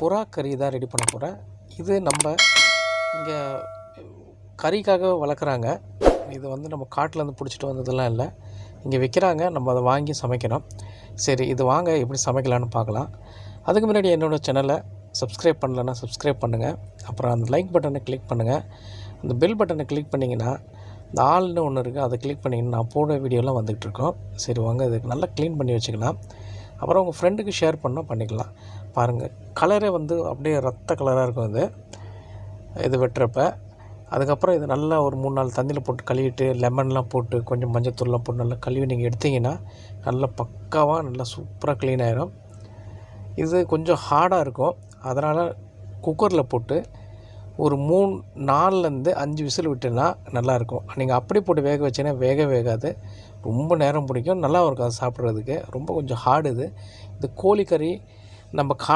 புறா கறி தான் ரெடி பண்ண போகிறேன். இது நம்ம இங்கே கறிக்காக வளர்க்குறாங்க. இது வந்து நம்ம காட்டிலேருந்து பிடிச்சிட்டு வந்ததெல்லாம் இல்லை, இங்கே விற்கிறாங்க. நம்ம அதை வாங்கி சமைக்கணும். சரி, இது வாங்க எப்படி சமைக்கலான்னு பார்க்கலாம். அதுக்கு முன்னாடி என்னோடய சேனலை சப்ஸ்கிரைப் பண்ணலைன்னா சப்ஸ்கிரைப் பண்ணுங்கள். அப்புறம் அந்த லைக் பட்டனை கிளிக் பண்ணுங்கள். அந்த பெல் பட்டனை கிளிக் பண்ணிங்கன்னா இந்த ஆல்னு ஒன்று இருக்குது, அதை கிளிக் பண்ணிங்கன்னா நான் போடுற வீடியோலாம் வந்துகிட்ருக்கோம். சரி வாங்க, இதுக்கு நல்லா க்ளீன் பண்ணி வச்சுக்கலாம். அப்புறம் உங்கள் ஃப்ரெண்டுக்கு ஷேர் பண்ணால் பண்ணிக்கலாம். பாருங்கள், கலரே வந்து அப்படியே ரத்த கலராக இருக்கும் இது வெட்டுறப்ப. அதுக்கப்புறம் இது நல்லா ஒரு 3-4 தண்ணியில் போட்டு கழுவிட்டு லெமன்லாம் போட்டு கொஞ்சம் மஞ்சத்தூள்லாம் போட்டு நல்லா கழுவி நீங்கள் எடுத்திங்கன்னா நல்லா பக்காவாக நல்லா சூப்பராக க்ளீன் ஆகிடும். இது கொஞ்சம் ஹார்டாக இருக்கும், அதனால் குக்கரில் போட்டு ஒரு 4-5 விசில் விட்டுனா நல்லாயிருக்கும். நீங்கள் அப்படி போட்டு வேக வச்சிங்கன்னா வேகாது, ரொம்ப நேரம் பிடிக்கும், நல்லாவும் இருக்கும் அது சாப்பிட்றதுக்கு. ரொம்ப கொஞ்சம் ஹார்டு இது கோழிக்கறி. நம்ம